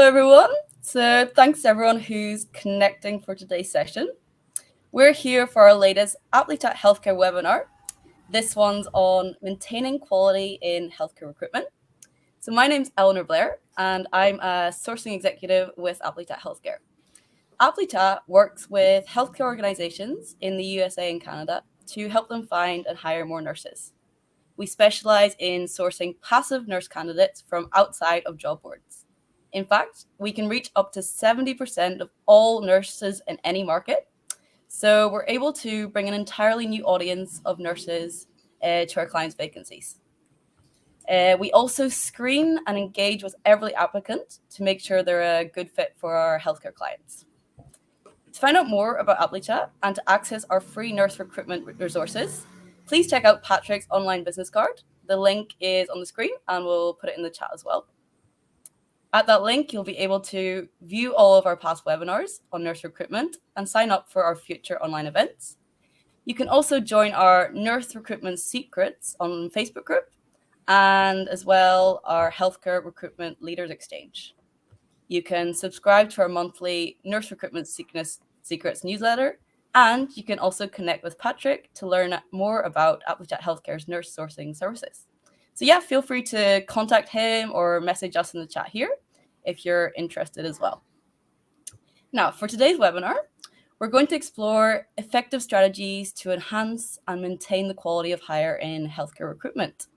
Hello, everyone. So thanks to everyone who's connecting for today's session. We're here for our latest ApplyChat Healthcare webinar. This one's on maintaining quality in healthcare recruitment. So my name's Eleanor Blair, and I'm a sourcing executive with ApplyChat Healthcare. ApplyChat works with healthcare organizations in the USA and Canada to help them find and hire more nurses. We specialize in sourcing passive nurse candidates from outside of job boards. In fact, we can reach up to 70% of all nurses in any market. So we're able to bring an entirely new audience of nurses to our clients' vacancies. We also screen and engage with every applicant to make sure they're a good fit for our healthcare clients. To find out more about ApplyChat and to access our free nurse recruitment resources, please check out Patrick's online business card. The link is on the screen and we'll put it in the chat as well. At that link, you'll be able to view all of our past webinars on nurse recruitment and sign up for our future online events. You can also join our Nurse Recruitment Secrets on Facebook group and as well our Healthcare Recruitment Leaders Exchange. You can subscribe to our monthly Nurse Recruitment Secrets newsletter, and you can also connect with Patrick to learn more about ApplyChat Healthcare's nurse sourcing services. So yeah, feel free to contact him or message us in the chat here if you're interested as well. Now, for today's webinar, we're going to explore effective strategies to enhance and maintain the quality of hire in healthcare recruitment.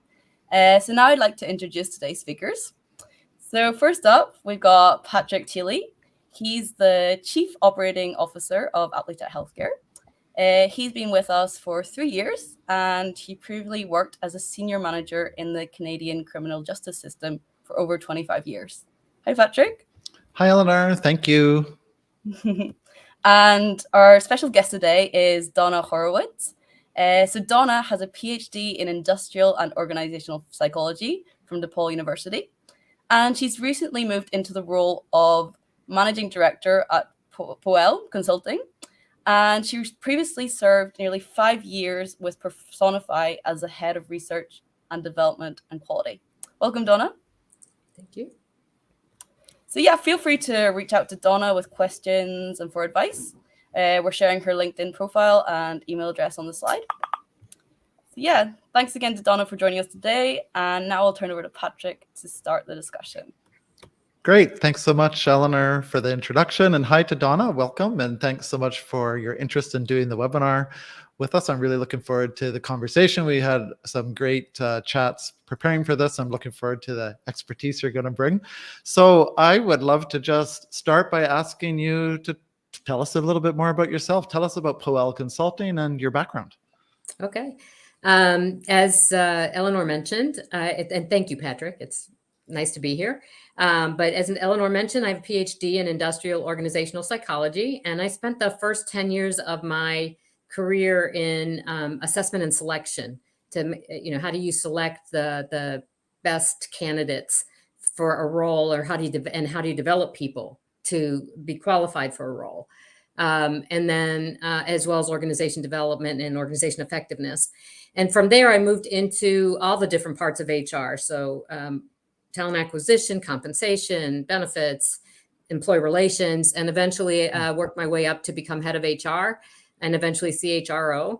So now I'd like to introduce today's speakers. So first up, we've got Patrick Thiele. He's the Chief Operating Officer of ApplyChat Healthcare. He's been with us for 3 years, and he previously worked as a senior manager in the Canadian criminal justice system for over 25 years. Hi, Patrick. Hi, Eleanor. Thank you. And our special guest today is Donna Horowitz. So Donna has a PhD in industrial and organizational psychology from DePaul University, and she's recently moved into the role of managing director at Poel Consulting. And she previously served nearly 5 years with Personify as the head of research and development and quality. Welcome, Donna. Thank you. So yeah, feel free to reach out to Donna with questions and for advice. We're sharing her LinkedIn profile and email address on the slide. So yeah, thanks again to Donna for joining us today. And now I'll turn over to Patrick to start the discussion. Great. Thanks so much, Eleanor, for the introduction. And hi to Donna. Welcome. And thanks so much for your interest in doing the webinar with us. I'm really looking forward to the conversation. We had some great chats preparing for this. I'm looking forward to the expertise you're going to bring. So I would love to just start by asking you to tell us a little bit more about yourself. Tell us about Poel Consulting and your background. Okay. As Eleanor mentioned, and thank you, Patrick. It's nice to be here. But as Eleanor mentioned, I have a PhD in industrial organizational psychology, and I spent the first 10 years of my career in assessment and selection. How do you select the best candidates for a role, or how do you develop people to be qualified for a role, and then as well as organization development and organization effectiveness. And from there, I moved into all the different parts of HR. So talent acquisition, compensation, benefits, employee relations, and eventually worked my way up to become head of HR and eventually CHRO.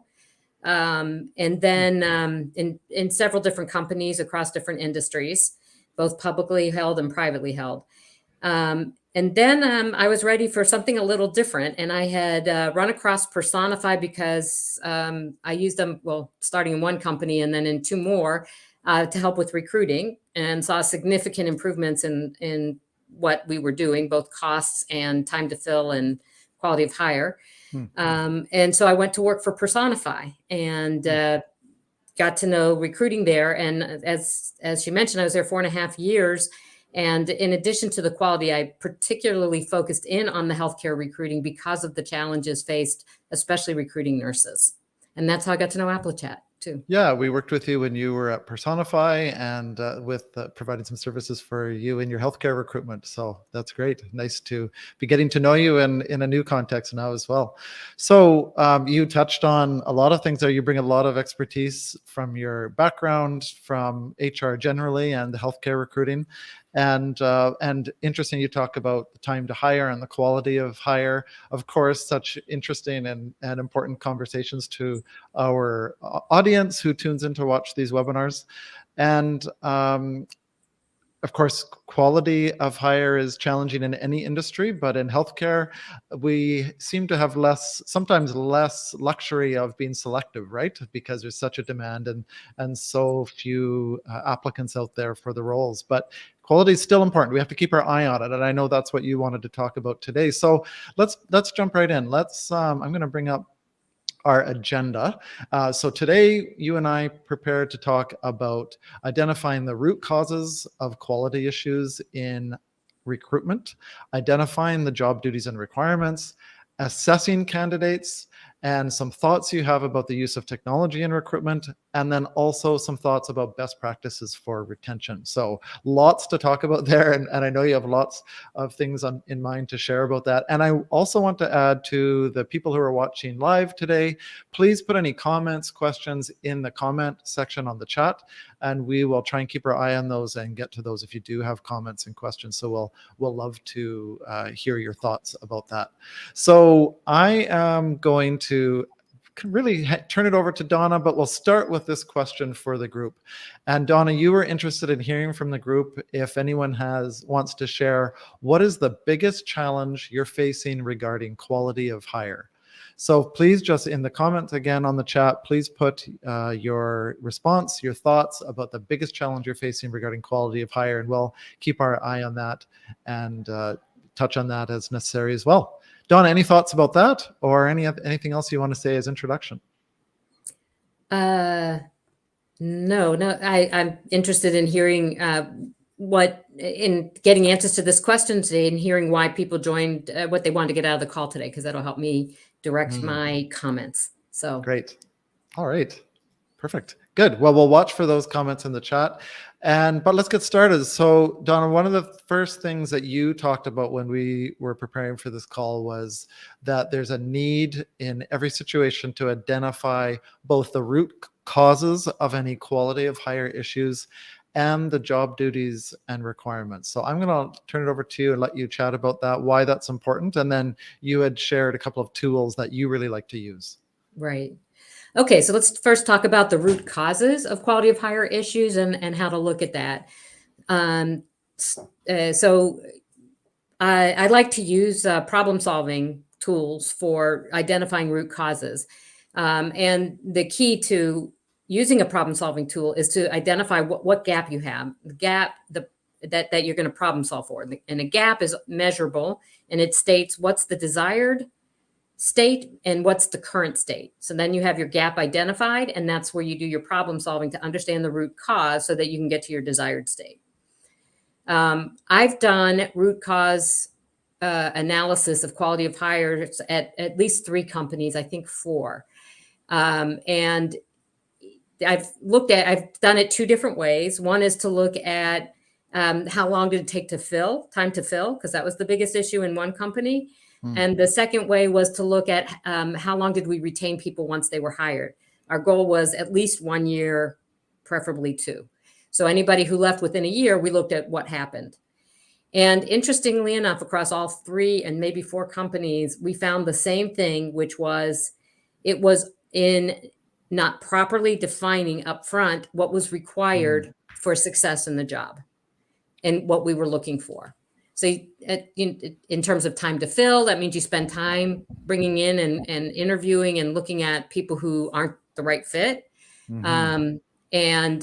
And then in several different companies across different industries, both publicly held and privately held. And then I was ready for something a little different. And I had run across Personify because I used them, starting in one company and then in 2 more to help with recruiting, and saw significant improvements in what we were doing, both costs and time to fill and quality of hire. And so I went to work for Personify and got to know recruiting there. And as she mentioned, I was there 4.5 years. And in addition to the quality, I particularly focused in on the healthcare recruiting because of the challenges faced, especially recruiting nurses. And that's how I got to know ApplyChat too. Yeah, we worked with you when you were at Personify and with providing some services for you in your healthcare recruitment. So that's great. Nice to be getting to know you in a new context now as well. So you touched on a lot of things there. You bring a lot of expertise from your background, from HR generally and the healthcare recruiting. And interesting, you talk about the time to hire and the quality of hire. Of course, such interesting and important conversations to our audience who tunes in to watch these webinars. And of course, quality of hire is challenging in any industry, but in healthcare, we seem to have sometimes less luxury of being selective, right? Because there's such a demand and so few applicants out there for the roles. But quality is still important. We have to keep our eye on it, and I know that's what you wanted to talk about today. So let's jump right in. I'm going to bring up our agenda. So today, you and I prepared to talk about identifying the root causes of quality issues in recruitment, identifying the job duties and requirements, assessing candidates, and some thoughts you have about the use of technology in recruitment, and then also some thoughts about best practices for retention. So lots to talk about there, and I know you have lots of things in mind to share about that. And I also want to add to the people who are watching live today, please put any comments, questions in the comment section on the chat, and we will try and keep our eye on those and get to those if you do have comments and questions. So we'll love to hear your thoughts about that. So I am going to really turn it over to Donna, but we'll start with this question for the group. And Donna, you were interested in hearing from the group if anyone wants to share what is the biggest challenge you're facing regarding quality of hire. So please, just in the comments again on the chat, please put your response, your thoughts about the biggest challenge you're facing regarding quality of hire, and we'll keep our eye on that and touch on that as necessary as well. Donna, any thoughts about that, or anything else you want to say as introduction? No. I'm interested in hearing in getting answers to this question today, and hearing why people joined, what they wanted to get out of the call today, because that'll help me direct my comments. So great. All right. Perfect. Good. Well, we'll watch for those comments in the chat. But let's get started. So, Donna, one of the first things that you talked about when we were preparing for this call was that there's a need in every situation to identify both the root causes of any quality of hire issues and the job duties and requirements. So I'm going to turn it over to you and let you chat about that, why that's important. And then you had shared a couple of tools that you really like to use. Right. Okay, so let's first talk about the root causes of quality of hire issues and how to look at that. So I like to use problem-solving tools for identifying root causes. And the key to using a problem-solving tool is to identify what gap you have, the gap that you're going to problem solve for. And a gap is measurable, and it states what's the desired state and what's the current state. So then you have your gap identified, and that's where you do your problem solving to understand the root cause so that you can get to your desired state. I've done root cause analysis of quality of hires at least 3 companies, I think 4. And I've done it 2 different ways. One is to look at how long did it take to fill, time to fill, because that was the biggest issue in one company. And the second way was to look at how long did we retain people once they were hired. Our goal was at least 1 year, preferably 2. So anybody who left within a year, we looked at what happened. And interestingly enough, across all 3 and maybe 4 companies, we found the same thing, which was it was in not properly defining upfront what was required for success in the job and what we were looking for. So in terms of time to fill, that means you spend time bringing in and interviewing and looking at people who aren't the right fit. And then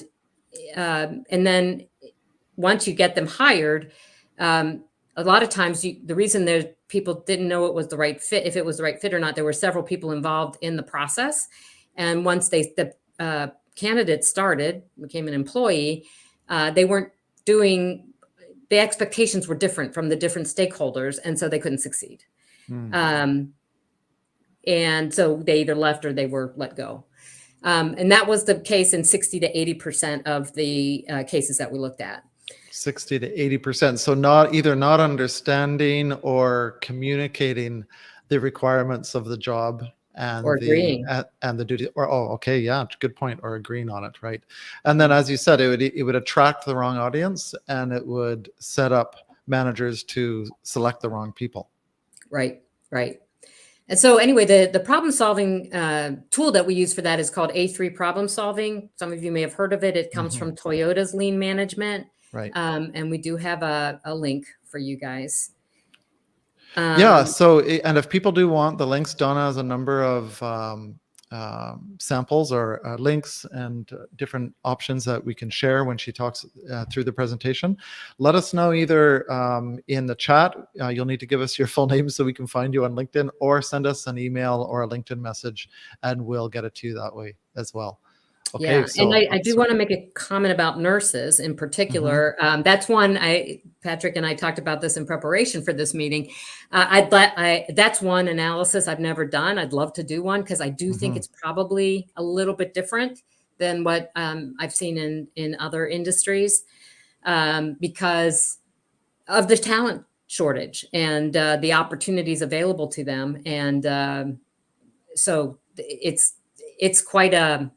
once you get them hired, a lot of times the reason people didn't know it was the right fit, if it was the right fit or not, there were several people involved in the process. And once the candidate became an employee, they weren't doing, the expectations were different from the different stakeholders, and so they couldn't succeed. And so they either left or they were let go. And that was the case in 60 to 80% of the cases that we looked at. 60 to 80%. So not understanding or communicating the requirements of the job and or agreeing. and the duty, or okay, yeah, good point, or agreeing on it, right? And then, as you said, it would attract the wrong audience, and it would set up managers to select the wrong people. Right. And so anyway, the problem solving tool that we use for that is called A3 problem solving. Some of you may have heard of it. It comes from Toyota's lean management. Right. And we do have a link for you guys. Yeah. So, and if people do want the links, Donna has a number of samples or links and different options that we can share when she talks through the presentation. Let us know either in the chat. You'll need to give us your full name so we can find you on LinkedIn, or send us an email or a LinkedIn message, and we'll get it to you that way as well. Okay, yeah, so, and I do want to make a comment about nurses in particular. That's one Patrick and I talked about this in preparation for this meeting. That's one analysis I've never done. I'd love to do one, because I do think it's probably a little bit different than what I've seen in other industries, because of the talent shortage and the opportunities available to them. And so it's quite a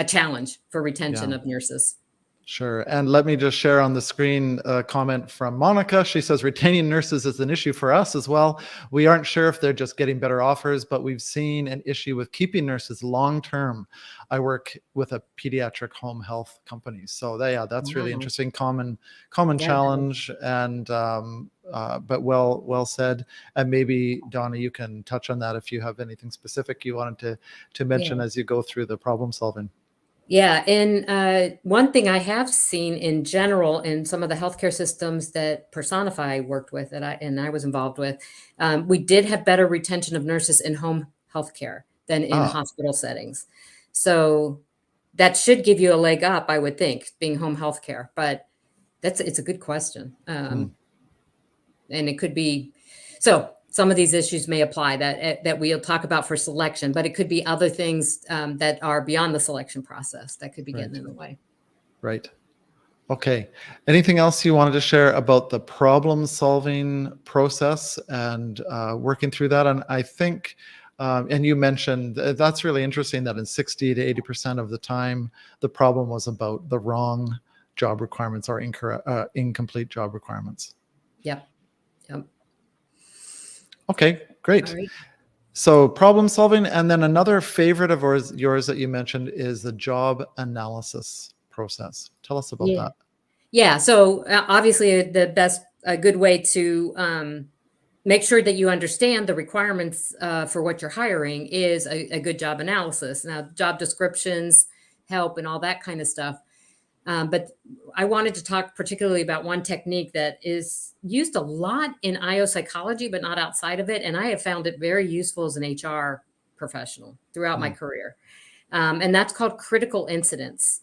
challenge for retention of nurses. Sure. And let me just share on the screen a comment from Monica. She says, retaining nurses is an issue for us as well. We aren't sure if they're just getting better offers, but we've seen an issue with keeping nurses long-term. I work with a pediatric home health company. So that's really interesting. Common challenge, and but well said. And maybe Donna, you can touch on that if you have anything specific you wanted to mention as you go through the problem solving. Yeah, and one thing I have seen in general in some of the healthcare systems that Personify worked with, that I was involved with, we did have better retention of nurses in home healthcare than in hospital settings. So that should give you a leg up, I would think, being home healthcare. But it's a good question, and it could be so. Some of these issues may apply that we'll talk about for selection, but it could be other things that are beyond the selection process that could be getting in the way. Right. Okay. Anything else you wanted to share about the problem solving process and working through that? And I think, and you mentioned, that's really interesting that in 60 to 80% of the time, the problem was about the wrong job requirements or incomplete job requirements. Yep. Okay, great. Right. So problem solving, and then another favorite of yours that you mentioned is the job analysis process. Tell us about that. Yeah. So obviously a good way to make sure that you understand the requirements for what you're hiring is a good job analysis. Now, job descriptions help and all that kind of stuff. But I wanted to talk particularly about one technique that is used a lot in IO psychology, but not outside of it. And I have found it very useful as an HR professional throughout my career. And that's called critical incidents.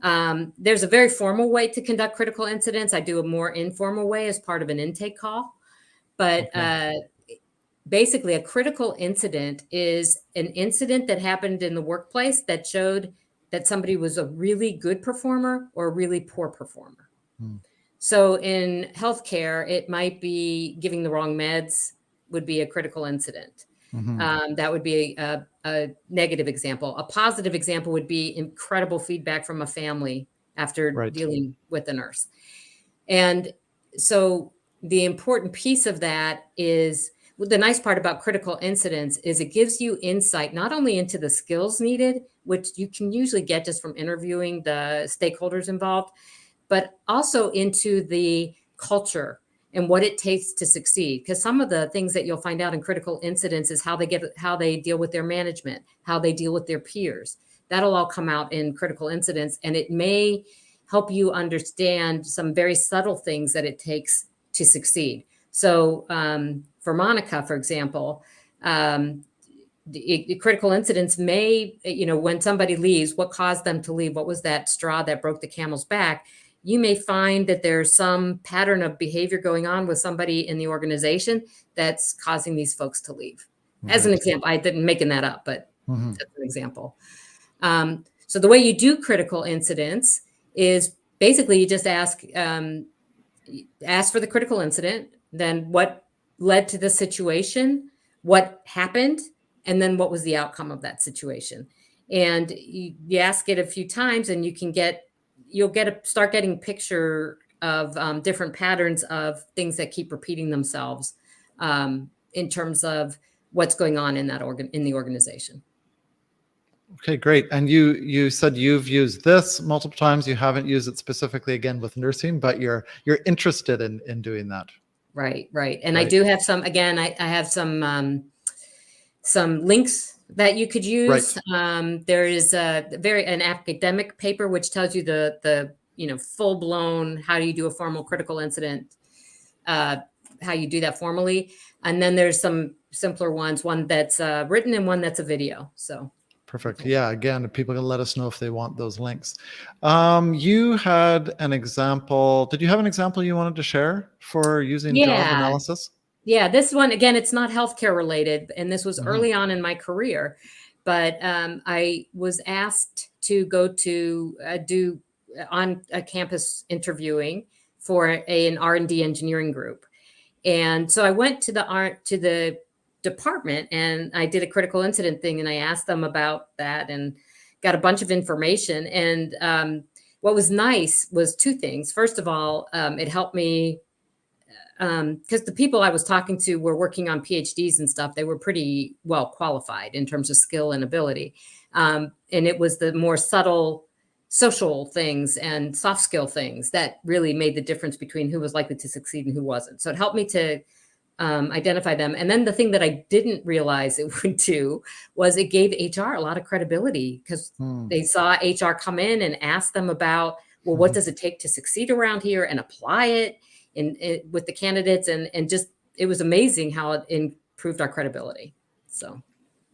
There's a very formal way to conduct critical incidents. I do a more informal way as part of an intake call. But basically, a critical incident is an incident that happened in the workplace that showed that somebody was a really good performer or a really poor performer. So in healthcare, it might be giving the wrong meds would be a critical incident. That would be a negative example. A positive example would be incredible feedback from a family after dealing with a nurse. And so the important piece of that is, the nice part about critical incidents is it gives you insight not only into the skills needed, which you can usually get just from interviewing the stakeholders involved, but also into the culture and what it takes to succeed. Because some of the things that you'll find out in critical incidents is how they deal with their management, how they deal with their peers. That'll all come out in critical incidents, and it may help you understand some very subtle things that it takes to succeed. So for Monica, for example, the critical incidents may, when somebody leaves, what caused them to leave? What was that straw that broke the camel's back? You may find that there's some pattern of behavior going on with somebody in the organization that's causing these folks to leave. As an example, I didn't making that up, but that's an example. So the way you do critical incidents is basically you just ask for the critical incident, then what led to the situation, what happened, and then what was the outcome of that situation. And you ask it a few times, and you'll start getting a picture of different patterns of things that keep repeating themselves in terms of what's going on in the organization. Okay, great. And you said you've used this multiple times. You haven't used it specifically again with nursing, but you're interested in doing that. Right. And I do have some. Again, I have some links that you could use. Right. There is an academic paper which tells you the full blown how do you do a formal critical incident, how you do that formally, and then there's some simpler ones, one that's written and one that's a video. So. Perfect. Okay. Yeah. Again, people can let us know if they want those links. You had an example. Did you have an example you wanted to share for using job analysis? Yeah. This one, again, it's not healthcare related, and this was early on in my career, but I was asked to go to do on a campus interviewing for an R&D engineering group. And so I went to the department, and I did a critical incident thing, and I asked them about that and got a bunch of information. And what was nice was two things. First of all, it helped me because the people I was talking to were working on PhDs and stuff. They were pretty well qualified in terms of skill and ability. And it was the more subtle social things and soft skill things that really made the difference between who was likely to succeed and who wasn't. So it helped me to identify them. And then the thing that I didn't realize it would do was it gave HR a lot of credibility, because they saw HR come in and ask them about, well, what does it take to succeed around here, and apply it with the candidates. And just, it was amazing how it improved our credibility. So.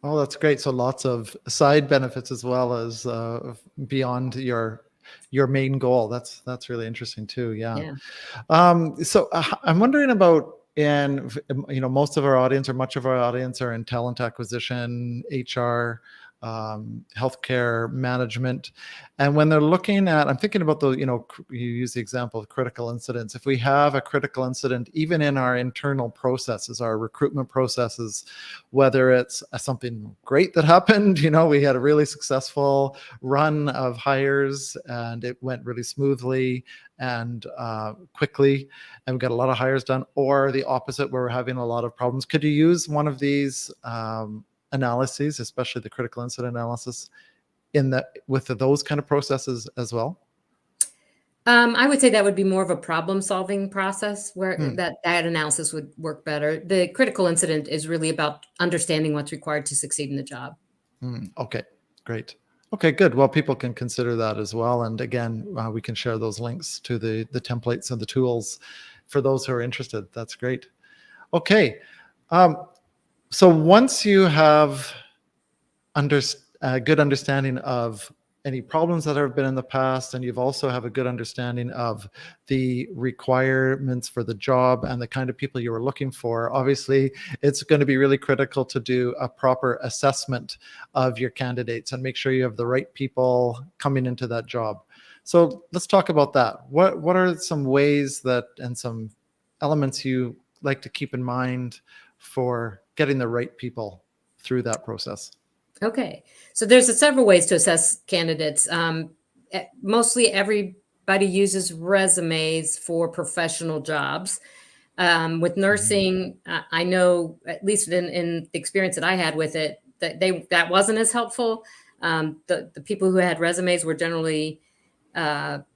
Oh, that's great. So lots of side benefits as well as beyond your main goal. That's really interesting too. Yeah. So I'm wondering about, and most of our audience, or much of our audience, are in talent acquisition, HR, healthcare management. And when they're looking at, I'm thinking about the, you use the example of critical incidents. If we have a critical incident, even in our internal processes, our recruitment processes, whether it's something great that happened, we had a really successful run of hires and it went really smoothly and quickly, and we got a lot of hires done, or the opposite, where we're having a lot of problems. Could you use one of these analyses, especially the critical incident analysis, with those kind of processes as well? I would say that would be more of a problem-solving process, where that analysis would work better. The critical incident is really about understanding what's required to succeed in the job. Okay, great. Okay, good. Well, people can consider that as well. And again, we can share those links to the templates and the tools for those who are interested. That's great. Okay. So once you have a good understanding of any problems that have been in the past, and you've also have a good understanding of the requirements for the job and the kind of people you were looking for, obviously it's going to be really critical to do a proper assessment of your candidates and make sure you have the right people coming into that job. So let's talk about that. What are some ways and some elements you like to keep in mind for getting the right people through that process? Okay, so there's several ways to assess candidates. Mostly everybody uses resumes for professional jobs. With nursing, I know, at least in the experience that I had with it, that wasn't as helpful. The people who had resumes were generally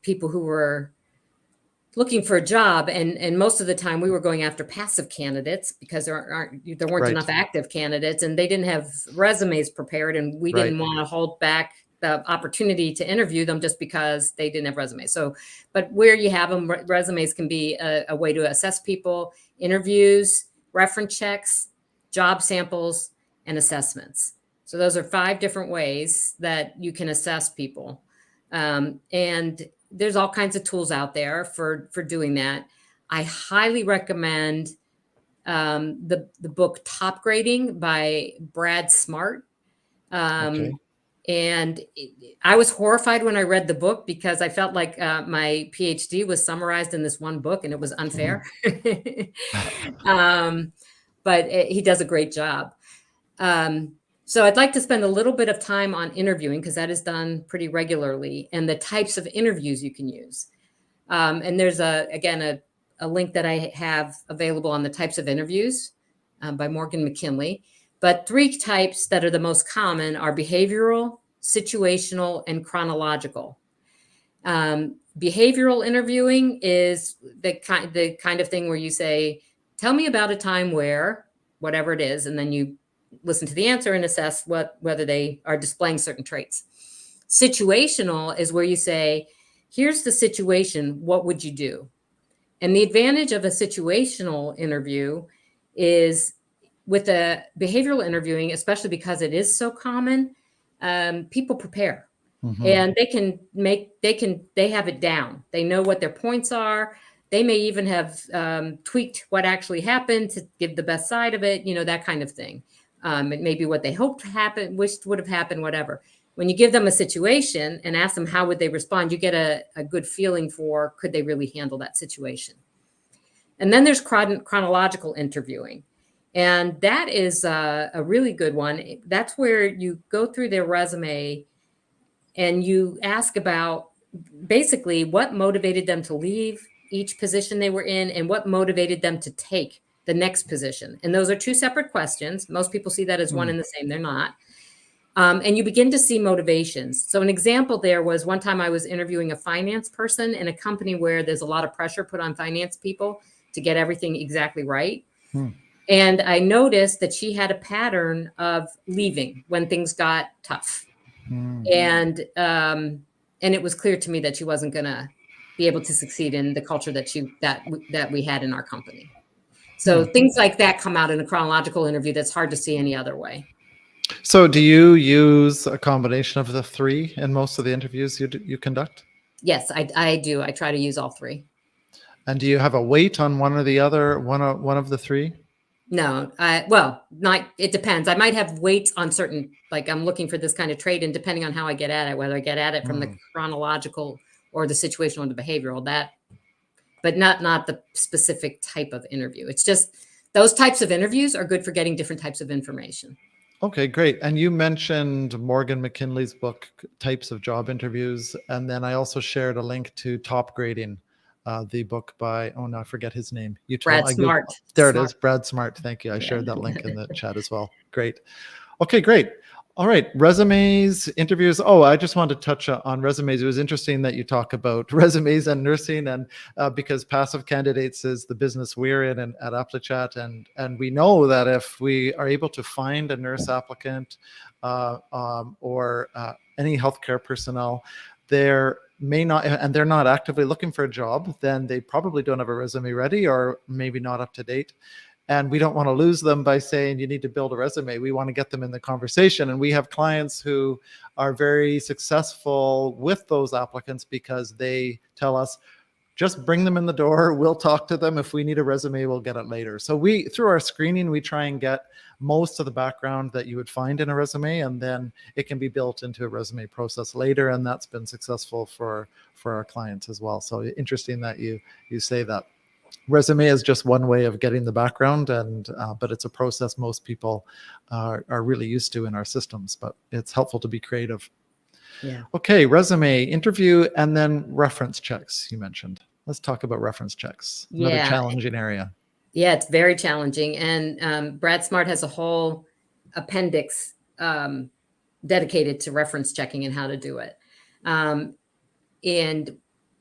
people who were looking for a job, and most of the time we were going after passive candidates because there weren't enough active candidates, and they didn't have resumes prepared, and we didn't want to hold back the opportunity to interview them just because they didn't have resumes. So, but where you have them, resumes can be a way to assess people: interviews, reference checks, job samples, and assessments. So those are 5 different ways that you can assess people, and there's all kinds of tools out there for doing that. I highly recommend the book Top Grading by Brad Smart. And I was horrified when I read the book because I felt like my PhD was summarized in this one book, and it was unfair. But he does a great job. So I'd like to spend a little bit of time on interviewing, because that is done pretty regularly, and the types of interviews you can use. And there's a link that I have available on the types of interviews by Morgan McKinley. But 3 types that are the most common are behavioral, situational, and chronological. Behavioral interviewing is the kind of thing where you say, tell me about a time where, whatever it is, and then you listen to the answer and assess whether they are displaying certain traits. Situational is where you say, here's the situation, what would you do? And the advantage of a situational interview is, with a behavioral interviewing, especially because it is so common, people prepare. Mm-hmm. And they have it down. They know what their points are. They may even have tweaked what actually happened to give the best side of it, that kind of thing. It may be what they hoped to happen, wished would have happened, whatever. When you give them a situation and ask them how would they respond, you get a good feeling for, could they really handle that situation? And then there's chronological interviewing. And that is a really good one. That's where you go through their resume and you ask about basically what motivated them to leave each position they were in and what motivated them to take the next position. And those are 2 separate questions. Most people see that as one and the same. They're not. And you begin to see motivations. So an example there was one time I was interviewing a finance person in a company where there's a lot of pressure put on finance people to get everything exactly right. And I noticed that she had a pattern of leaving when things got tough. And it was clear to me that she wasn't going to be able to succeed in the culture that we had in our company. So things like that come out in a chronological interview that's hard to see any other way. So do you use a combination of the 3 in most of the interviews you conduct? Yes, I do. I try to use all 3. And do you have a weight on one or the other, one of the 3? No, it depends. I might have weights on certain, like I'm looking for this kind of trait, and depending on how I get at it, whether I get at it from the chronological or the situational or the behavioral, but not the specific type of interview. It's just those types of interviews are good for getting different types of information. Okay, great. And you mentioned Morgan McKinley's book, Types of Job Interviews. And then I also shared a link to Top Grading, the book by, I forget his name. Brad Smart. There it is, Brad Smart. Thank you. I shared that link in the chat as well. Great. Okay, great. All right, resumes, interviews. I just wanted to touch on resumes. It was interesting that you talk about resumes and nursing, and because passive candidates is the business we're in at ApplyChat, and we know that if we are able to find a nurse applicant or any healthcare personnel, they're not actively looking for a job, then they probably don't have a resume ready or maybe not up to date. And we don't want to lose them by saying you need to build a resume. We want to get them in the conversation. And we have clients who are very successful with those applicants because they tell us, just bring them in the door. We'll talk to them. If we need a resume, we'll get it later. So through our screening, we try and get most of the background that you would find in a resume, and then it can be built into a resume process later. And that's been successful for our clients as well. So interesting that you say that. Resume is just one way of getting the background, but it's a process most people are really used to in our systems, but it's helpful to be creative. Yeah. Okay, resume, interview, and then reference checks you mentioned. Let's talk about reference checks. Another challenging area. Yeah, it's very challenging. And Brad Smart has a whole appendix dedicated to reference checking and how to do it. And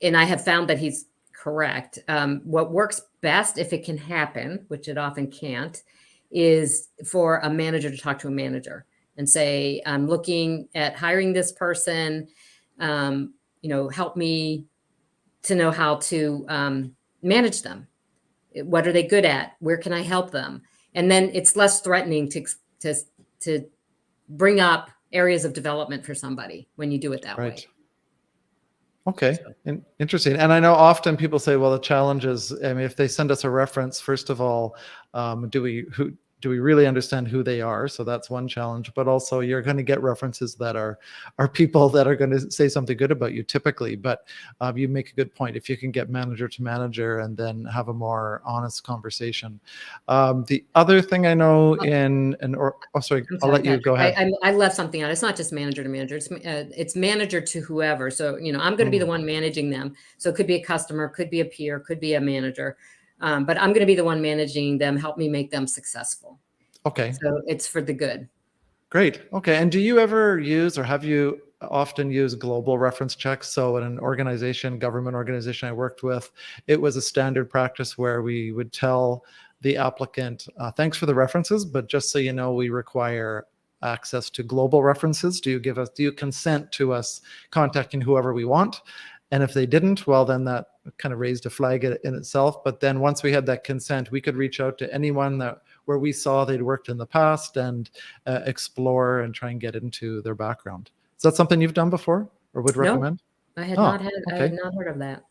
I have found that he's correct. What works best, if it can happen, which it often can't, is for a manager to talk to a manager and say, I'm looking at hiring this person, help me to know how to manage them. What are they good at? Where can I help them? And then it's less threatening to bring up areas of development for somebody when you do it that way. Okay, interesting. And I know often people say, well, the challenge is, if they send us a reference, first of all, do do we really understand who they are? So that's one challenge, but also you're going to get references that are people that are going to say something good about you typically. But you make a good point. If you can get manager to manager and then have a more honest conversation. The other thing I know sorry, I'll let you go ahead. I left something out. It's not just manager to manager. It's manager to whoever. So, I'm going to be the one managing them. So it could be a customer, could be a peer, could be a manager. But I'm going to be the one managing them, help me make them successful. Okay. So it's for the good. Great. Okay. And do you ever use, or have you often used global reference checks? So in an organization, government organization I worked with, it was a standard practice where we would tell the applicant, thanks for the references, but just so you know, we require access to global references. Do you consent to us contacting whoever we want? And if they didn't, well, then that kind of raised a flag in itself. But then once we had that consent, we could reach out to anyone where we saw they'd worked in the past and explore and try and get into their background. Is that something you've done before or would recommend? I had not heard of that.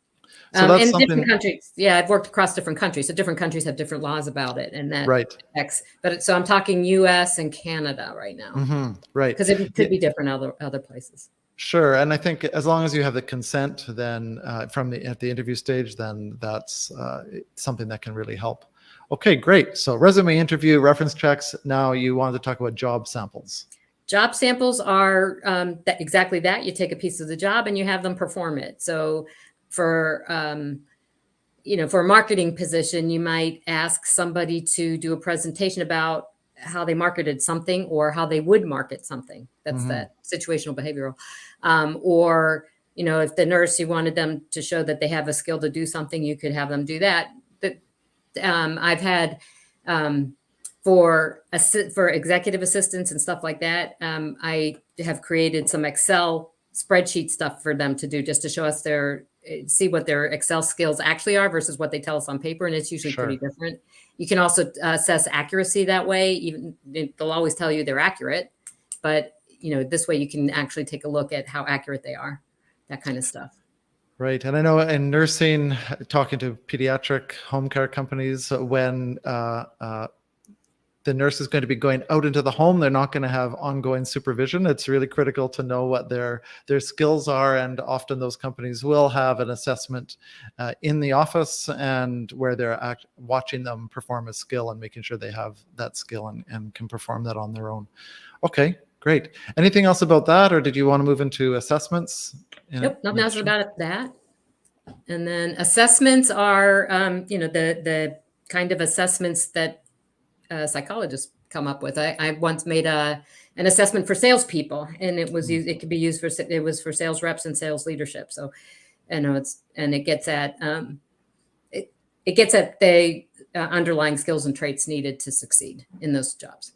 So that's and different countries. Yeah, I've worked across different countries. So different countries have different laws about it, and that affects. But so I'm talking U.S. and Canada right now, right? Because it could be different other places. Sure, and I think as long as you have the consent, then at the interview stage, then that's something that can really help. Okay, great. So resume interview, reference checks. Now you wanted to talk about job samples. Job samples are exactly that. You take a piece of the job and you have them perform it. So for for a marketing position, you might ask somebody to do a presentation about how they marketed something or how they would market something. That's that situational behavioral. Or, if the nurse, you wanted them to show that they have a skill to do something, you could have them do that. But I've had for executive assistants and stuff like that, I have created some Excel spreadsheet stuff for them to do just to show us see what their Excel skills actually are versus what they tell us on paper. And it's usually pretty different. You can also assess accuracy that way. Even they'll always tell you they're accurate, but this way you can actually take a look at how accurate they are, that kind of stuff. Right. And I know in nursing, talking to pediatric home care companies, when the nurse is going to be going out into the home, they're not going to have ongoing supervision. It's really critical to know what their skills are. And often those companies will have an assessment in the office and where they're watching them perform a skill and making sure they have that skill and can perform that on their own. Okay, great. Anything else about that? Or did you want to move into assessments? Nope, nothing else about that. And then assessments are, the kind of assessments that psychologists come up with. I once made an assessment for salespeople, and it could be used for sales reps and sales leadership. So, it gets at the underlying skills and traits needed to succeed in those jobs.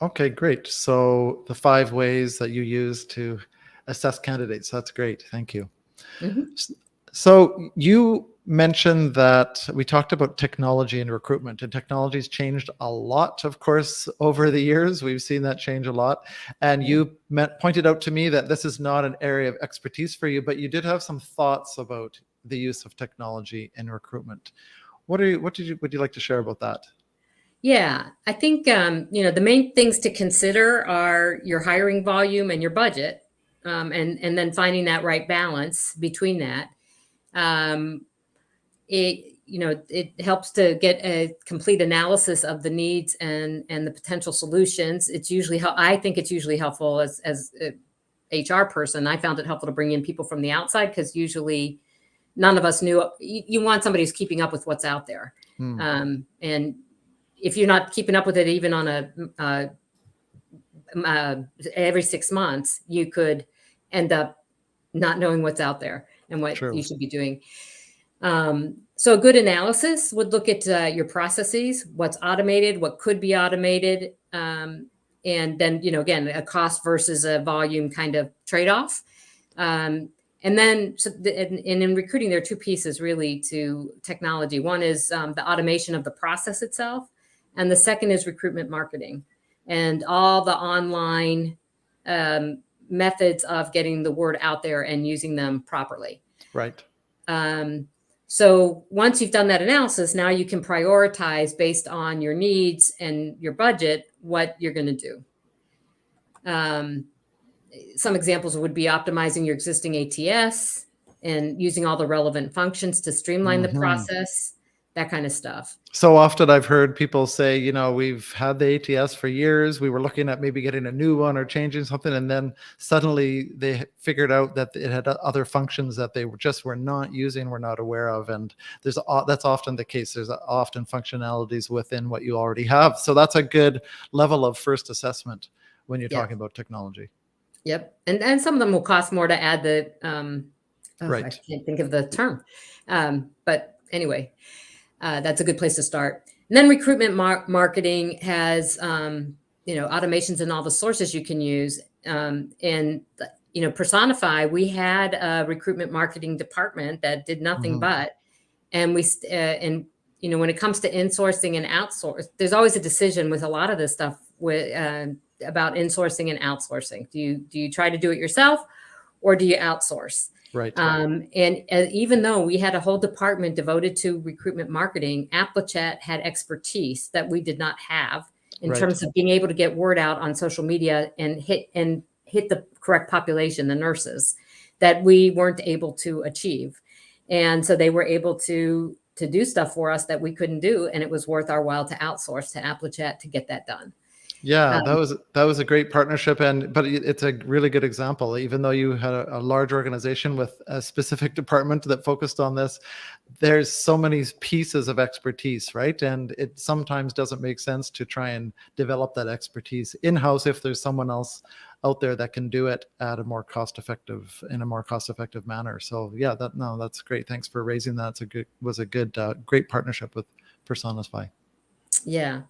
Okay, great. So the 5 ways that you use to assess candidates. That's great. Thank you. So you mentioned that we talked about technology and recruitment, and technology's changed a lot, of course, over the years. We've seen that change a lot. And you pointed out to me that this is not an area of expertise for you, but you did have some thoughts about the use of technology in recruitment. Would you like to share about that? Yeah, I think, the main things to consider are your hiring volume and your budget, and then finding that right balance between that. It helps to get a complete analysis of the needs and the potential solutions. I think it's usually helpful as a HR person. I found it helpful to bring in people from the outside because usually none of us knew. You want somebody who's keeping up with what's out there. And if you're not keeping up with it, even on every 6 months, you could end up not knowing what's out there and what you should be doing. So a good analysis would look at your processes, what's automated, what could be automated, and then, again, a cost versus a volume kind of trade-off. And then in recruiting, there are 2 pieces really to technology. One is the automation of the process itself, and the second is recruitment marketing and all the online methods of getting the word out there and using them properly. Right. So once you've done that analysis, now you can prioritize based on your needs and your budget what you're going to do. Some examples would be optimizing your existing ATS and using all the relevant functions to streamline the process, that kind of stuff. So often I've heard people say, you know, we've had the ATS for years. We were looking at maybe getting a new one or changing something. And then suddenly they figured out that it had other functions that they were not using, were not aware of. And that's often the case. There's often functionalities within what you already have. So that's a good level of first assessment when you're talking about technology. Yep. And some of them will cost more to add the, right. I can't think of the term. But anyway, that's a good place to start. And then recruitment marketing has, automations and all the sources you can use. Personify, we had a recruitment marketing department that did nothing but, and when it comes to insourcing and outsource, there's always a decision with a lot of this stuff about insourcing and outsourcing. Do you try to do it yourself, or do you outsource? Right. And even though we had a whole department devoted to recruitment marketing, AppleChat had expertise that we did not have in terms of being able to get word out on social media and hit the correct population, the nurses, that we weren't able to achieve. And so they were able to do stuff for us that we couldn't do, and it was worth our while to outsource to AppleChat to get that done. Yeah, that was a great partnership, but it's a really good example. Even though you had a large organization with a specific department that focused on this, there's so many pieces of expertise, right? And it sometimes doesn't make sense to try and develop that expertise in-house if there's someone else out there that can do it in a more cost-effective manner. So yeah, that's great. Thanks for raising that. Great partnership with Personify. Yeah.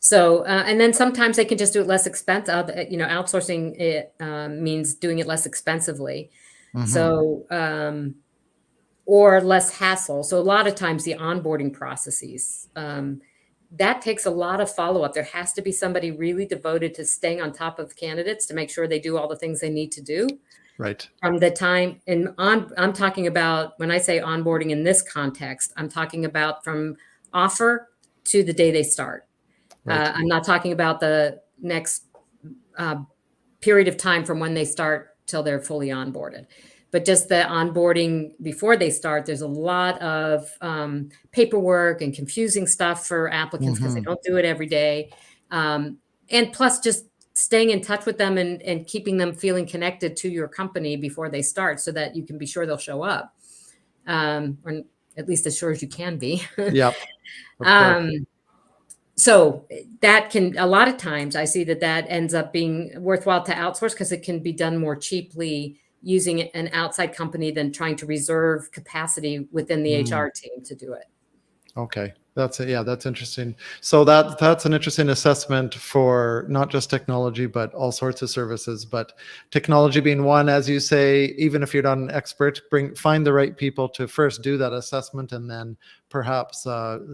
So, and then sometimes they can just do it less expensive. Outsourcing it means doing it less expensively. So, or less hassle. So a lot of times the onboarding processes, that takes a lot of follow-up. There has to be somebody really devoted to staying on top of candidates to make sure they do all the things they need to do. Right. From the time, I'm talking about, when I say onboarding in this context, I'm talking about from offer to the day they start. Right. I'm not talking about the next period of time from when they start till they're fully onboarded, but just the onboarding before they start. There's a lot of paperwork and confusing stuff for applicants because they don't do it every day. And plus just staying in touch with them and keeping them feeling connected to your company before they start so that you can be sure they'll show up, or at least as sure as you can be. Yep. So that can, a lot of times I see that ends up being worthwhile to outsource because it can be done more cheaply using an outside company than trying to reserve capacity within the HR team to do it. Okay. That's interesting. So that's an interesting assessment for not just technology, but all sorts of services. But technology being one, as you say, even if you're not an expert, find the right people to first do that assessment, and then perhaps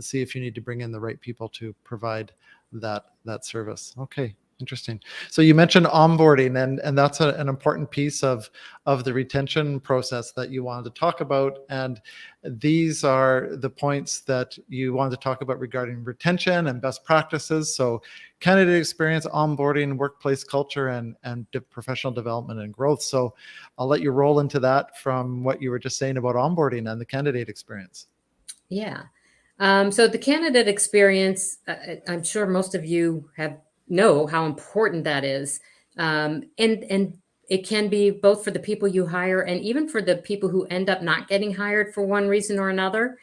see if you need to bring in the right people to provide that service. Okay. Interesting. So you mentioned onboarding, and that's an important piece of the retention process that you wanted to talk about. And these are the points that you wanted to talk about regarding retention and best practices. So candidate experience, onboarding, workplace culture, and professional development and growth. So I'll let you roll into that from what you were just saying about onboarding and the candidate experience. Yeah. So the candidate experience, I'm sure most of you know how important that is. And it can be both for the people you hire and even for the people who end up not getting hired for one reason or another.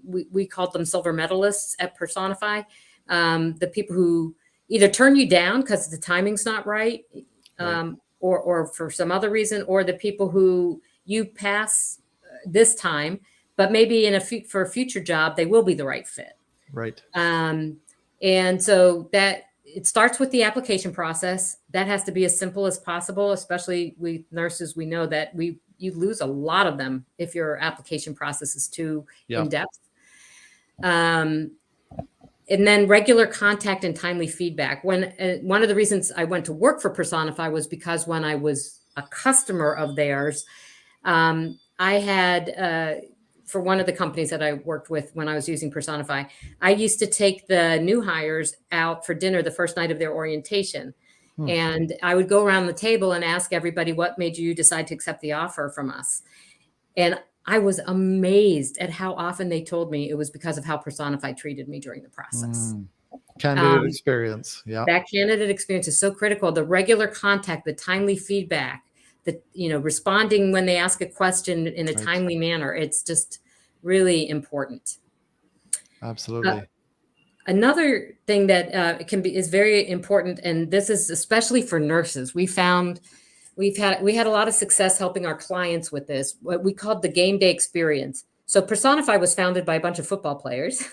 We called them silver medalists at Personify. The people who either turn you down because the timing's not right, or for some other reason, or the people who you pass this time, but maybe for a future job, they will be the right fit. Right. And so that it starts with the application process. That has to be as simple as possible, especially with nurses. We know that you lose a lot of them if your application process is too in depth. And then regular contact and timely feedback. One of the reasons I went to work for Personify was because when I was a customer of theirs, I had for one of the companies that I worked with when I was using Personify, I used to take the new hires out for dinner the first night of their orientation. And I would go around the table and ask everybody, what made you decide to accept the offer from us? And I was amazed at how often they told me it was because of how Personify treated me during the process. Candidate experience. Yeah. That candidate experience is so critical. The regular contact, the timely feedback, the, responding when they ask a question in a timely manner. It's just really important. Absolutely. Another thing that is very important, and this is especially for nurses, we had a lot of success helping our clients with this, what we called the game day experience. So Personify was founded by a bunch of football players.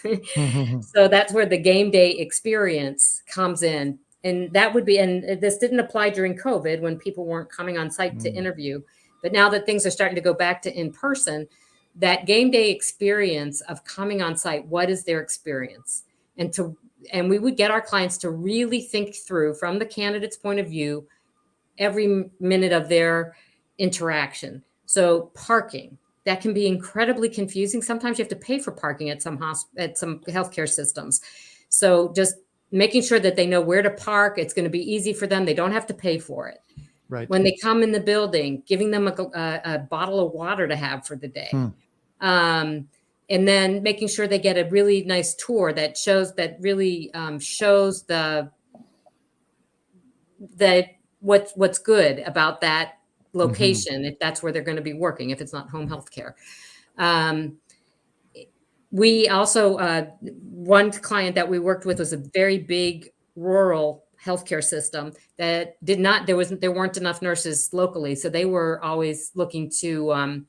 So that's where the game day experience comes in. And that would be, and this didn't apply during COVID when people weren't coming on site to interview. But now that things are starting to go back to in person, that game day experience of coming on site, what is their experience? And we would get our clients to really think through from the candidate's point of view every minute of their interaction. So parking, that can be incredibly confusing. Sometimes you have to pay for parking at some healthcare systems. So just making sure that they know where to park, it's going to be easy for them. They don't have to pay for it. Right. When they come in the building, giving them a bottle of water to have for the day. And then making sure they get a really nice tour that shows what's good about that location, if that's where they're going to be working, if it's not home health care. We also, one client that we worked with was a very big rural healthcare system that there weren't enough nurses locally. So they were always looking to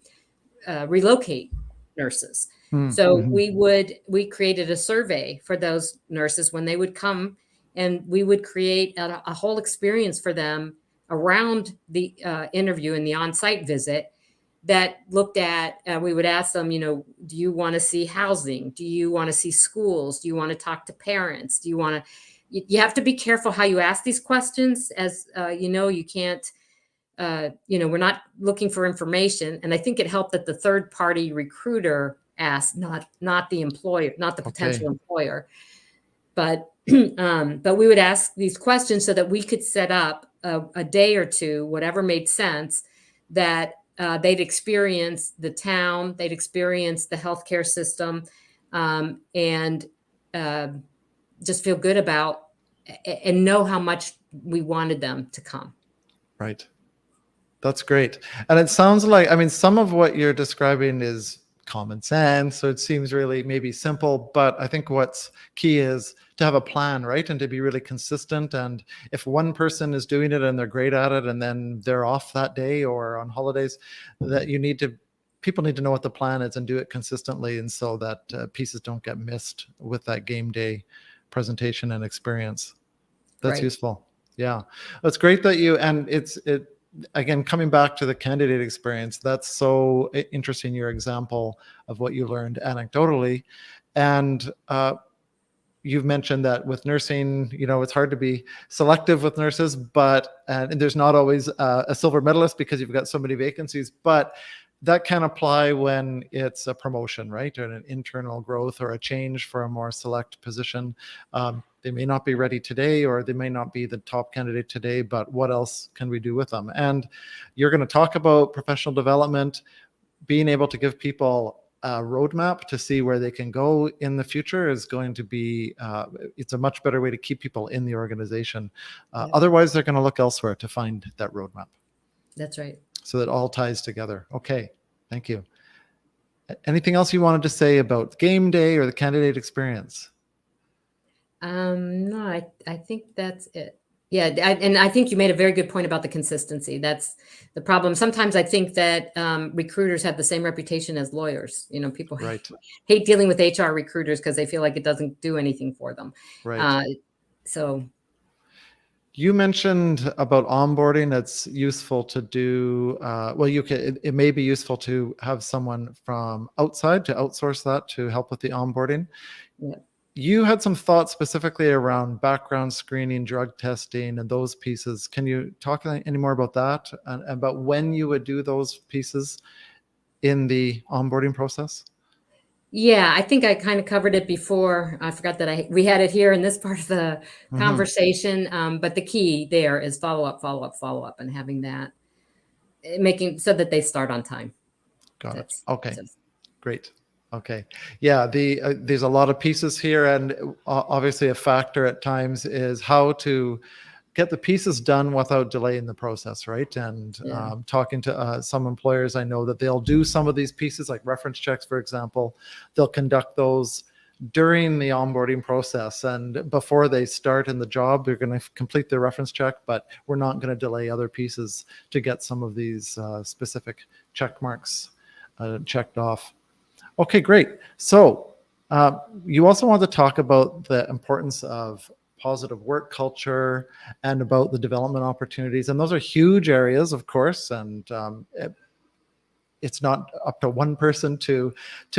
relocate nurses. So we created a survey for those nurses when they would come, and we would create a whole experience for them around the interview and the on-site visit that looked at, we would ask them, do you want to see housing? Do you want to see schools? Do you want to talk to parents? Do you want to, you have to be careful how you ask these questions, as you can't, we're not looking for information. And I think it helped that the third party recruiter asked, not the employer, not the potential employer, but we would ask these questions so that we could set up a day or two, whatever made sense, that they'd experience the town, they'd experience the healthcare system, and just feel good about and know how much we wanted them to come. Right. That's great. And it sounds like, some of what you're describing is common sense. So it seems really maybe simple, but I think what's key is to have a plan, right? And to be really consistent. And if one person is doing it and they're great at it, and then they're off that day or on holidays, that people need to know what the plan is and do it consistently. And so that pieces don't get missed with that game day presentation and experience. That's useful. Yeah. It's great that again, coming back to the candidate experience, that's so interesting, your example of what you learned anecdotally. And you've mentioned that with nursing, it's hard to be selective with nurses, and there's not always a silver medalist because you've got so many vacancies, but that can apply when it's a promotion, right? Or an internal growth or a change for a more select position. They may not be ready today, or they may not be the top candidate today, but what else can we do with them? And you're going to talk about professional development, being able to give people a roadmap to see where they can go in the future is going to be, it's a much better way to keep people in the organization. Otherwise, they're going to look elsewhere to find that roadmap. That's right. So that all ties together. Okay, thank you. Anything else you wanted to say about game day or the candidate experience? No, I think that's it. Yeah, and I think you made a very good point about the consistency. That's the problem. Sometimes I think that recruiters have the same reputation as lawyers. People hate dealing with HR recruiters because they feel like it doesn't do anything for them. Right. So. You mentioned about onboarding. It's useful to do. It may be useful to have someone from outside to outsource that to help with the onboarding. Yeah. You had some thoughts specifically around background screening, drug testing, and those pieces. Can you talk any more about that and about when you would do those pieces in the onboarding process? Yeah, I think I kind of covered it before. I forgot that we had it here in this part of the conversation. But the key there is follow up, follow up, follow up, and having that, making so that they start on time. Got it. Okay, great. Okay. Yeah, there's a lot of pieces here, and obviously a factor at times is how to get the pieces done without delaying the process, right? And talking to some employers, I know that they'll do some of these pieces, like reference checks, for example. They'll conduct those during the onboarding process, and before they start in the job, they're going to complete their reference check, but we're not going to delay other pieces to get some of these specific check marks checked off. Okay, great. So you also want to talk about the importance of positive work culture and about the development opportunities. And those are huge areas, of course. And it's not up to one person to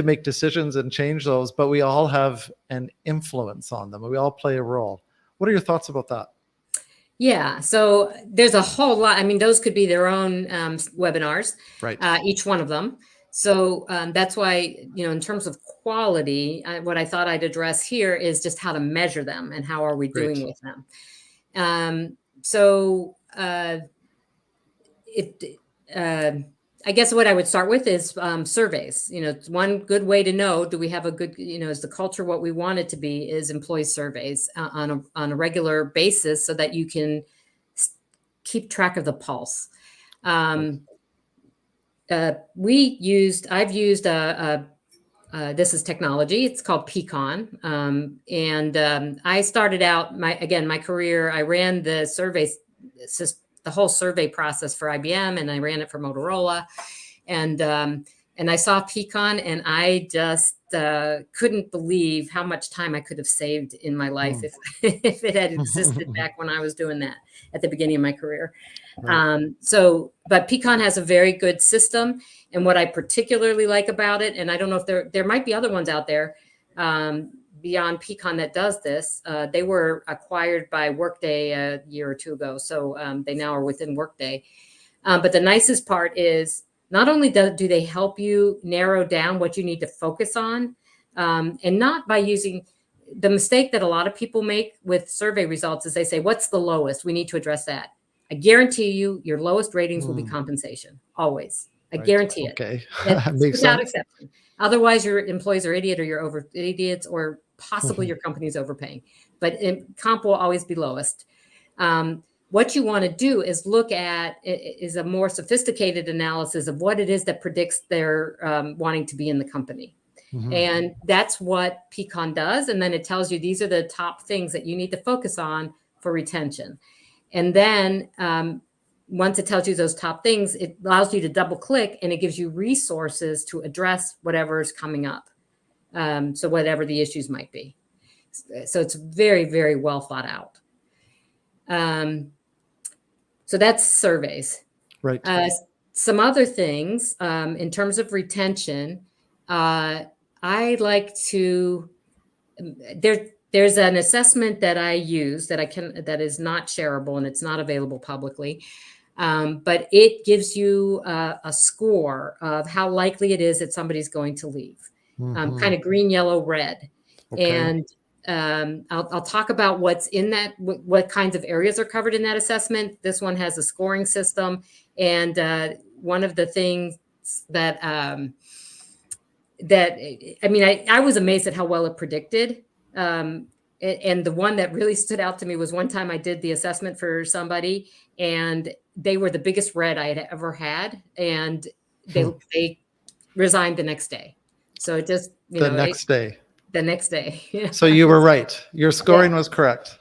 make decisions and change those, but we all have an influence on them. We all play a role. What are your thoughts about that? Yeah, so there's a whole lot. I mean, those could be their own webinars, right? Each one of them. So that's why, in terms of quality, what I thought I'd address here is just how to measure them and how are we doing with them. I guess what I would start with is surveys. It's one good way to know, do we have a good, is the culture what we want it to be, is employee surveys on a regular basis so that you can keep track of the pulse. I've used this is technology. It's called Pecan. I started out my career. I ran the surveys, the whole survey process for IBM, and I ran it for Motorola. And I saw Pecan, and I just couldn't believe how much time I could have saved in my life if it had existed back when I was doing that at the beginning of my career. Right. But Pecan has a very good system. And what I particularly like about it, and I don't know if there might be other ones out there beyond Pecan that does this. They were acquired by Workday a year or two ago. So they now are within Workday. But the nicest part is not only do they help you narrow down what you need to focus on, and not by using the mistake that a lot of people make with survey results is they say, what's the lowest? We need to address that. I guarantee you your lowest ratings will be compensation, always. I guarantee it. Okay. Without exception. Otherwise, your employees are idiots, or possibly your company's overpaying. But comp will always be lowest. What you want to do is look at is a more sophisticated analysis of what it is that predicts their wanting to be in the company. And that's what Pecan does. And then it tells you these are the top things that you need to focus on for retention. And then once it tells you those top things, it allows you to double click, and it gives you resources to address whatever's coming up. So whatever the issues might be. So it's very, very well thought out. So that's surveys. Right. Some other things in terms of retention, I like to, there's an assessment that I use that is not shareable, and it's not available publicly. But it gives you a score of how likely it is that somebody's going to leave, kind of green, yellow, red. Okay. And I'll talk about what's in that, what kinds of areas are covered in that assessment. This one has a scoring system. And one of the things that I was amazed at how well it predicted. And the one that really stood out to me was one time I did the assessment for somebody, and they were the biggest red I had ever had. And they resigned the next day. So it just, the next day. So you were right. Your scoring was correct.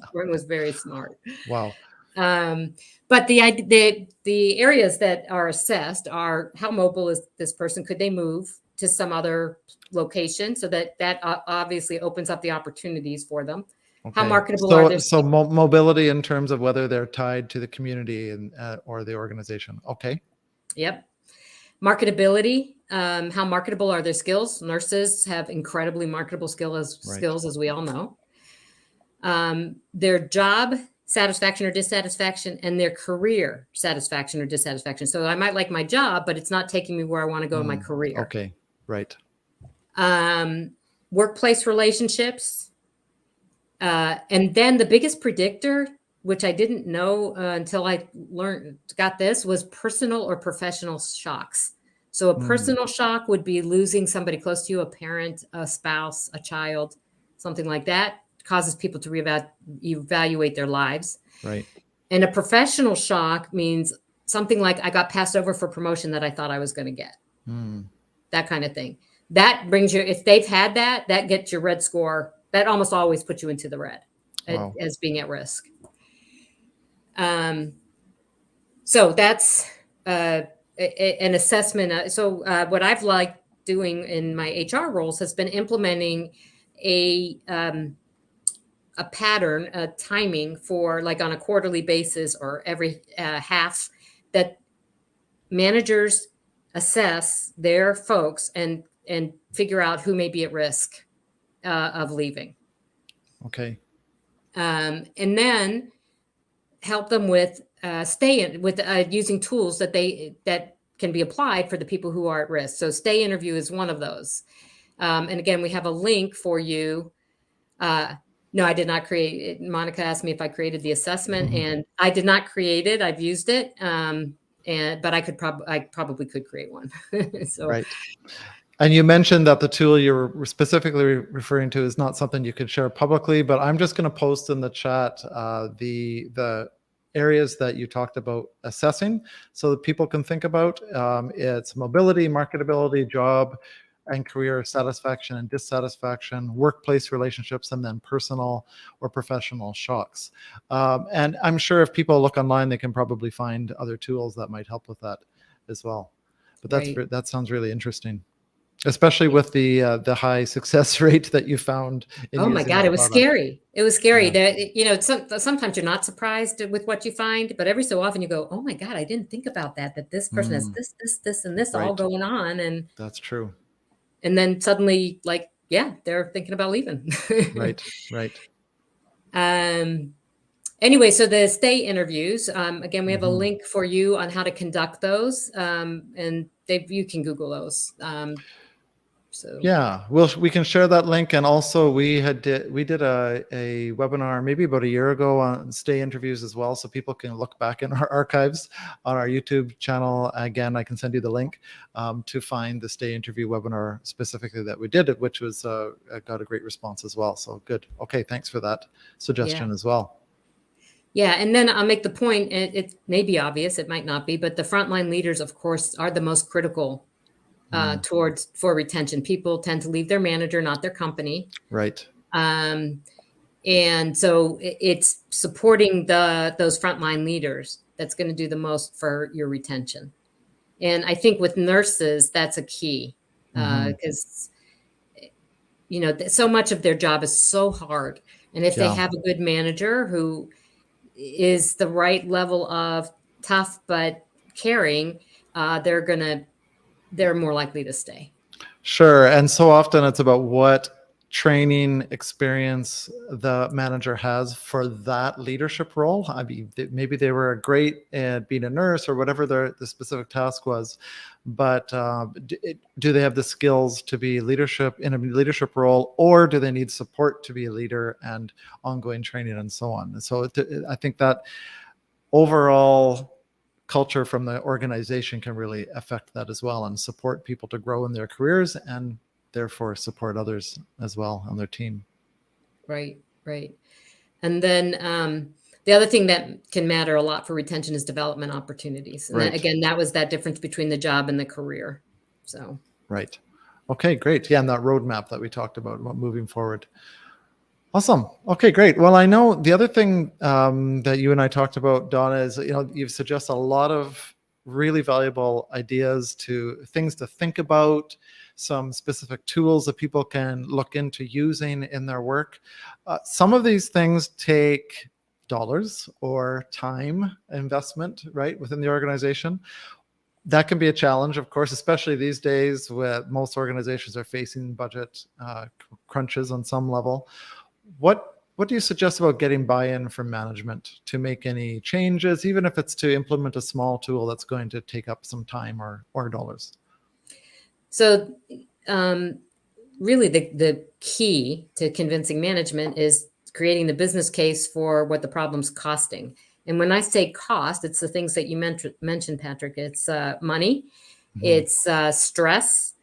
Scoring was very smart. Wow. But the areas that are assessed are how mobile is this person? Could they move to some other location? So that obviously opens up the opportunities for them. Okay. How marketable are they? So mobility in terms of whether they're tied to the community and or the organization. Okay. Yep. Marketability. How marketable are their skills? Nurses have incredibly marketable skills, as we all know. Their job satisfaction or dissatisfaction, and their career satisfaction or dissatisfaction. So I might like my job, but it's not taking me where I want to go in my career. Okay, right. Workplace relationships. And then the biggest predictor, which I didn't know until I got this, was personal or professional shocks. So a personal shock would be losing somebody close to you, a parent, a spouse, a child, something like that, causes people to evaluate their lives. Right. And a professional shock means something like I got passed over for promotion that I thought I was going to get. That kind of thing. That brings you, if they've had that gets your red score. That almost always puts you into the red. Wow. As being at risk. So that's an assessment. So what I've liked doing in my HR roles has been implementing a pattern, a timing for like on a quarterly basis or every half, that managers assess their folks and figure out who may be at risk of leaving. Okay. And then help them with using tools that can be applied for the people who are at risk. So stay interview is one of those. And again, we have a link for you. No, I did not create it. Monica asked me if I created the assessment, and I did not create it. I've used it. But I probably could create one. So. Right. And you mentioned that the tool you're specifically referring to is not something you could share publicly, but I'm just going to post in the chat the areas that you talked about assessing so that people can think about. It's mobility, marketability, job and career satisfaction and dissatisfaction, workplace relationships, and then personal or professional shocks. And I'm sure if people look online, they can probably find other tools that might help with that as well. But that sounds really interesting. Especially with the high success rate that you found. Oh my God, it was scary. It was scary. Yeah. Sometimes you're not surprised with what you find, but every so often you go, oh my God, I didn't think about that this person has this, and this all going on. And that's true. And then suddenly, like, yeah, they're thinking about leaving. Right. Anyway, so the stay interviews, again, we have a link for you on how to conduct those. And you can Google those. So yeah, we can share that link. And also we did a webinar maybe about a year ago on stay interviews as well, so people can look back in our archives on our YouTube channel. Again, I can send you the link to find the stay interview webinar specifically that we did, which was got a great response as well. So good. Okay, thanks for that suggestion as well. Yeah, and then I'll make the point, it may be obvious, it might not be, but the frontline leaders, of course, are the most critical for retention. People tend to leave their manager, not their company. Right. And so it's supporting those frontline leaders that's going to do the most for your retention. And I think with nurses, that's a key because, so much of their job is so hard. And if they have a good manager who is the right level of tough but caring, they're more likely to stay. Sure. And so often it's about what training experience the manager has for that leadership role. I mean, maybe they were great at being a nurse or whatever the specific task was, but do they have the skills to be in a leadership role, or do they need support to be a leader and ongoing training and so on? And so I think that overall culture from the organization can really affect that as well and support people to grow in their careers and therefore support others as well on their team. Right. And then the other thing that can matter a lot for retention is development opportunities. And that was that difference between the job and the career. So. Right. Okay, great. Yeah, and that roadmap that we talked about moving forward. Awesome. Okay, great. Well, I know the other thing that you and I talked about, Donna, is you've suggested a lot of really valuable ideas things to think about, some specific tools that people can look into using in their work. Some of these things take dollars or time investment, right, within the organization. That can be a challenge, of course, especially these days where most organizations are facing budget crunches on some level. What do you suggest about getting buy-in from management to make any changes, even if it's to implement a small tool that's going to take up some time or dollars? So really the key to convincing management is creating the business case for what the problem's costing. And when I say cost, it's the things that you mentioned, Patrick. It's money, it's stress,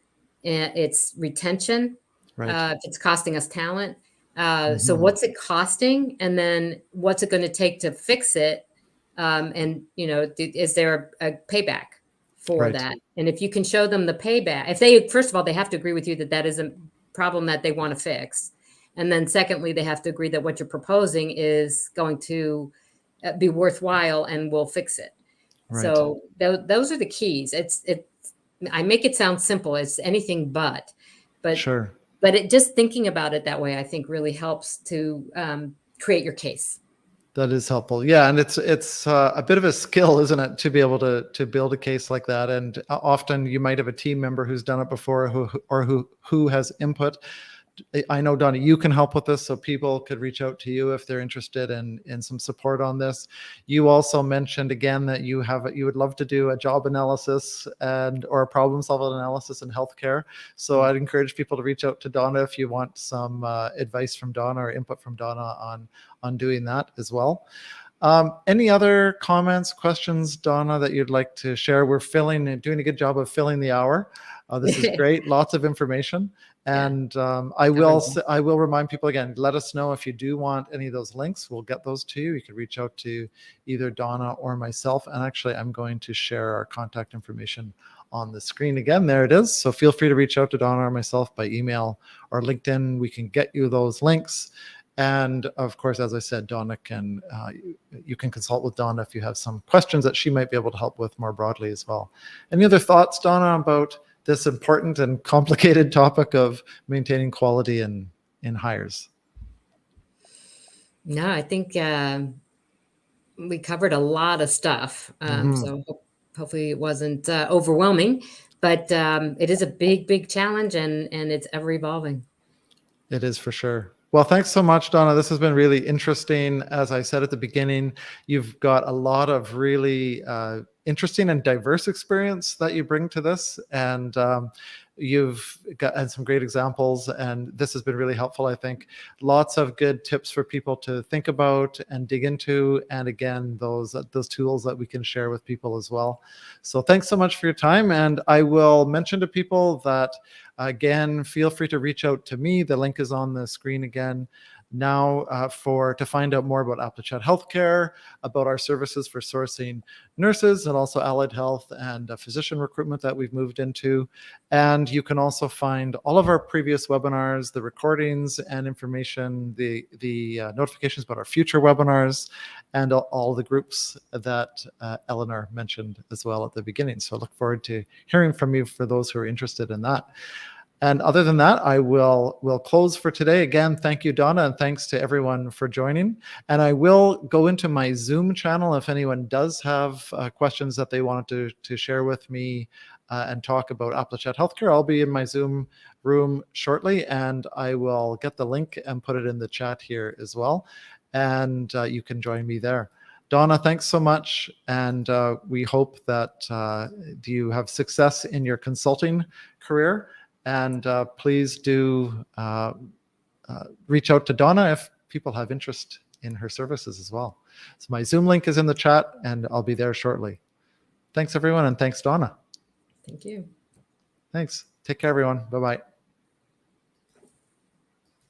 it's retention, Right. it's costing us talent. So what's it costing? And then what's it going to take to fix it? And, is there a payback for Right. that? And if you can show them the payback, if they, first of all, they have to agree with you that that is a problem that they want to fix. And then secondly, they have to agree that what you're proposing is going to be worthwhile and will fix it. Right. So those are the keys. I make it sound simple. It's anything but Sure. But it just thinking about it that way, I think really helps to create your case. That is helpful. Yeah, and it's a bit of a skill, isn't it, to be able to build a case like that. And often you might have a team member who's done it before, who has input. I know, Donna, you can help with this, so people could reach out to you if they're interested in some support on this. You also mentioned again that you would love to do a job analysis or a problem solving analysis in healthcare. So I'd encourage people to reach out to Donna if you want some advice from Donna or input from Donna on doing that as well. Any other comments, questions, Donna, that you'd like to share? We're doing a good job of filling the hour. This is great. Lots of information. And I will remind people again, let us know if you do want any of those links. We'll get those to you. You can reach out to either Donna or myself. And actually, I'm going to share our contact information on the screen again. There it is. So feel free to reach out to Donna or myself by email or LinkedIn. We can get you those links. And of course, as I said, Donna you can consult with Donna if you have some questions that she might be able to help with more broadly as well. Any other thoughts, Donna, about this important and complicated topic of maintaining quality in hires? No, I think we covered a lot of stuff. So hopefully it wasn't overwhelming, but it is a big, big challenge and it's ever evolving. It is for sure. Well, thanks so much, Donna. This has been really interesting. As I said at the beginning, you've got a lot of really interesting and diverse experience that you bring to this. And you've got some great examples, and this has been really helpful, I think. Lots of good tips for people to think about and dig into. And again, those tools that we can share with people as well. So thanks so much for your time. And I will mention to people that, again, feel free to reach out to me. The link is on the screen again now to find out more about AptitudeChat Healthcare, about our services for sourcing nurses and also allied health and physician recruitment that we've moved into. And you can also find all of our previous webinars, the recordings and information, the notifications about our future webinars, and all the groups that Eleanor mentioned as well at the beginning. So I look forward to hearing from you for those who are interested in that. And other than that, I will close for today. Again, thank you, Donna, and thanks to everyone for joining. And I will go into my Zoom channel if anyone does have questions that they wanted to share with me and talk about AptitudeChat Healthcare. I'll be in my Zoom room shortly, and I will get the link and put it in the chat here as well. And you can join me there. Donna, thanks so much. And we hope that you have success in your consulting career. And please do reach out to Donna if people have interest in her services as well. So my Zoom link is in the chat, and I'll be there shortly. Thanks, everyone, and thanks, Donna. Thank you. Thanks. Take care, everyone. Bye-bye.